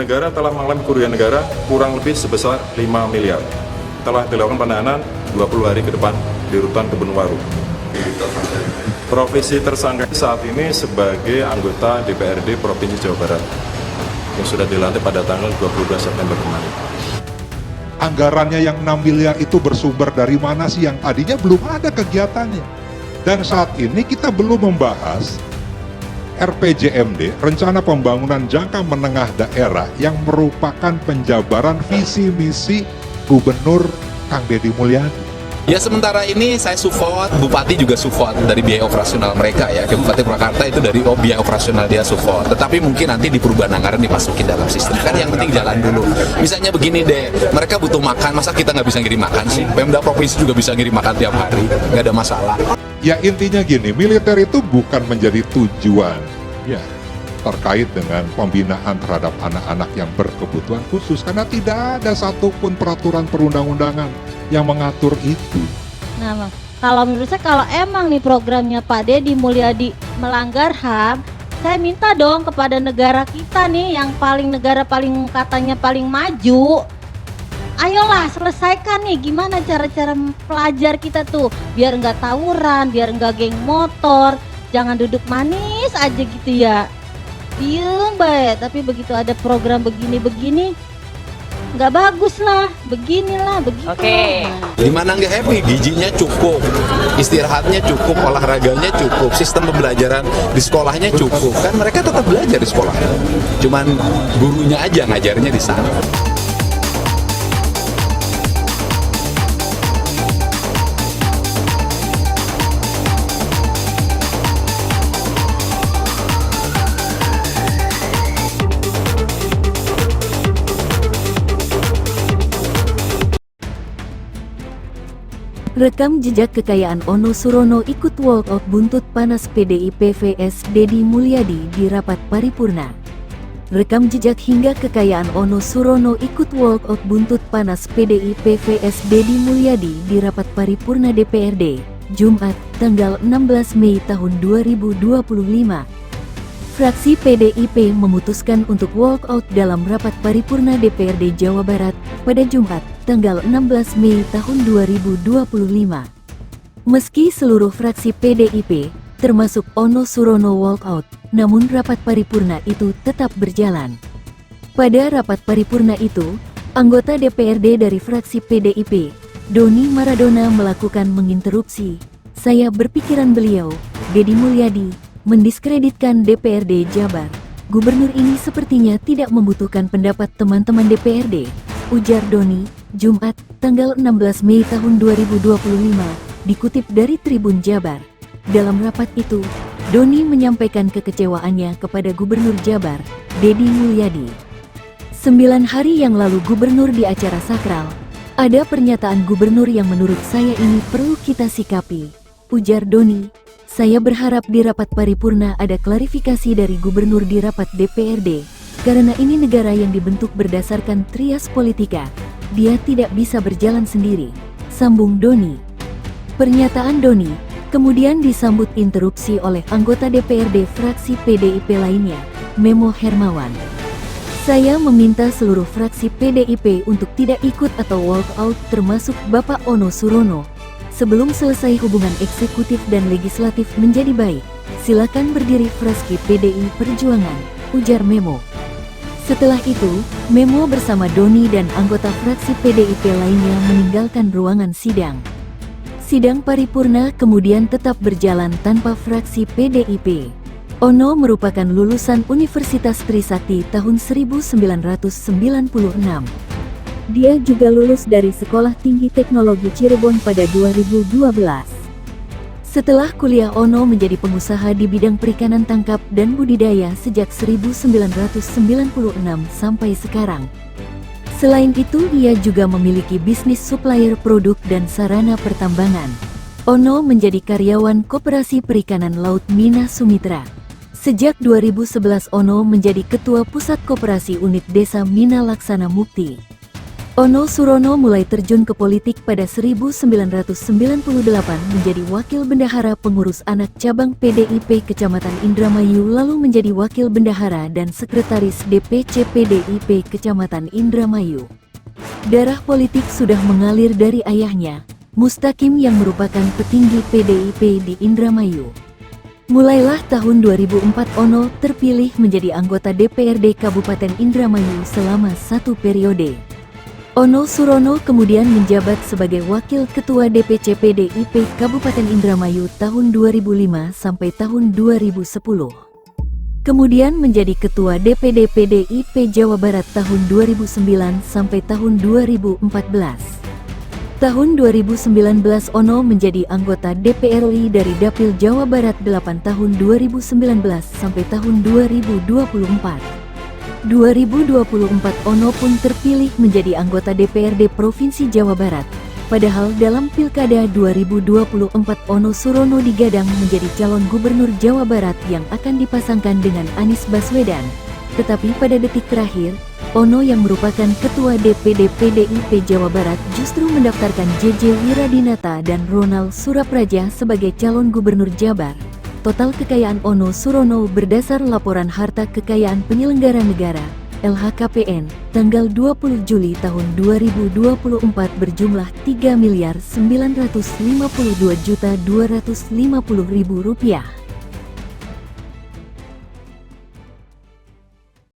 negara telah mengalami kerugian negara kurang lebih sebesar 5 miliar. Telah dilakukan penahanan 20 hari ke depan di Rutan Kebonwaru. Profesi tersangka saat ini sebagai anggota DPRD Provinsi Jawa Barat yang sudah dilantik pada tanggal 22 September kemarin. Anggarannya yang 6 miliar itu bersumber dari mana sih yang tadinya belum ada kegiatannya. Dan saat ini kita belum membahas RPJMD, Rencana Pembangunan Jangka Menengah Daerah, yang merupakan penjabaran visi misi Gubernur Kang Deddy Mulyadi. Ya sementara ini saya support, Bupati juga support dari biaya operasional mereka ya. Bupati Purwakarta itu dari biaya operasional dia support. Tetapi mungkin nanti di perubahan anggaran dimasukin dalam sistem. Kan yang penting jalan dulu. Misalnya begini deh, mereka butuh makan, masa kita nggak bisa ngirim makan sih? Pemda Provinsi juga bisa ngirim makan tiap hari, nggak ada masalah. Ya intinya gini, militer itu bukan menjadi tujuan ya terkait dengan pembinaan terhadap anak-anak yang berkebutuhan khusus, karena tidak ada satupun peraturan perundang-undangan yang mengatur itu. Nah, kalau menurut saya kalau emang nih programnya Pak Deddy Mulyadi melanggar HAM, saya minta dong kepada negara kita nih yang negara paling katanya paling maju, ayolah selesaikan nih gimana cara-cara pelajar kita tuh biar nggak tawuran, biar nggak geng motor, jangan duduk manis aja gitu ya. Diem baik, tapi begitu ada program begini-begini nggak bagus lah, beginilah begitu. Oke. Dimana nggak happy, gizinya cukup, istirahatnya cukup, olahraganya cukup, sistem pembelajaran di sekolahnya cukup. Kan mereka tetap belajar di sekolah, cuman gurunya aja ngajarnya di sana. Rekam jejak kekayaan Ono Surono ikut walkout buntut panas PDIP vs Deddy Mulyadi di rapat paripurna. Rekam jejak hingga kekayaan Ono Surono ikut walkout buntut panas PDIP vs Deddy Mulyadi di rapat paripurna DPRD, Jumat, tanggal 16 Mei tahun 2025. Fraksi PDIP memutuskan untuk walkout dalam rapat paripurna DPRD Jawa Barat pada Jumat, tanggal 16 Mei tahun 2025. Meski seluruh fraksi PDIP, termasuk Ono Surono walkout, namun rapat paripurna itu tetap berjalan. Pada rapat paripurna itu, anggota DPRD dari fraksi PDIP, Doni Maradona melakukan menginterupsi. Saya berpikiran beliau, Deddy Mulyadi, mendiskreditkan DPRD Jabar. Gubernur ini sepertinya tidak membutuhkan pendapat teman-teman DPRD, ujar Doni, Jumat, tanggal 16 Mei tahun 2025, dikutip dari Tribun Jabar. Dalam rapat itu, Doni menyampaikan kekecewaannya kepada Gubernur Jabar, Deddy Mulyadi. 9 hari yang lalu Gubernur di acara sakral, ada pernyataan Gubernur yang menurut saya ini perlu kita sikapi, ujar Doni. Saya berharap di rapat paripurna ada klarifikasi dari Gubernur di rapat DPRD, karena ini negara yang dibentuk berdasarkan trias politika. Dia tidak bisa berjalan sendiri, sambung Doni. Pernyataan Doni kemudian disambut interupsi oleh anggota DPRD fraksi PDIP lainnya, Memo Hermawan. Saya meminta seluruh fraksi PDIP untuk tidak ikut atau walk out termasuk Bapak Ono Surono. Sebelum selesai hubungan eksekutif dan legislatif menjadi baik, silakan berdiri fraksi PDI Perjuangan, ujar Memo. Setelah itu, Memo bersama Doni dan anggota fraksi PDIP lainnya meninggalkan ruangan sidang. Sidang paripurna kemudian tetap berjalan tanpa fraksi PDIP. Ono merupakan lulusan Universitas Trisakti tahun 1996. Dia juga lulus dari Sekolah Tinggi Teknologi Cirebon pada 2012. Setelah kuliah, Ono menjadi pengusaha di bidang perikanan tangkap dan budidaya sejak 1996 sampai sekarang. Selain itu, ia juga memiliki bisnis supplier produk dan sarana pertambangan. Ono menjadi karyawan Koperasi Perikanan Laut Mina Sumitra. Sejak 2011, Ono menjadi Ketua Pusat Koperasi Unit Desa Mina Laksana Mukti. Ono Surono mulai terjun ke politik pada 1998 menjadi wakil bendahara pengurus anak cabang PDIP Kecamatan Indramayu, lalu menjadi wakil bendahara dan sekretaris DPC PDIP Kecamatan Indramayu. Darah politik sudah mengalir dari ayahnya, Mustaqim, yang merupakan petinggi PDIP di Indramayu. Mulailah tahun 2004 Ono terpilih menjadi anggota DPRD Kabupaten Indramayu selama 1 periode. Ono Surono kemudian menjabat sebagai Wakil Ketua DPC PDIP Kabupaten Indramayu tahun 2005 sampai tahun 2010. Kemudian menjadi Ketua DPD PDIP Jawa Barat tahun 2009 sampai tahun 2014. Tahun 2019 Ono menjadi anggota DPR RI dari Dapil Jawa Barat 8 tahun 2019 sampai tahun 2024. 2024 Ono pun terpilih menjadi anggota DPRD Provinsi Jawa Barat. Padahal dalam Pilkada 2024 Ono Surono digadang menjadi calon gubernur Jawa Barat yang akan dipasangkan dengan Anies Baswedan. Tetapi pada detik terakhir, Ono yang merupakan Ketua DPD PDIP Jawa Barat justru mendaftarkan JJ Wiradinata dan Ronald Surapraja sebagai calon gubernur Jabar. Total kekayaan Ono Surono berdasar laporan harta kekayaan penyelenggara negara LHKPN tanggal 20 Juli tahun 2024 berjumlah Rp3.952.250.000.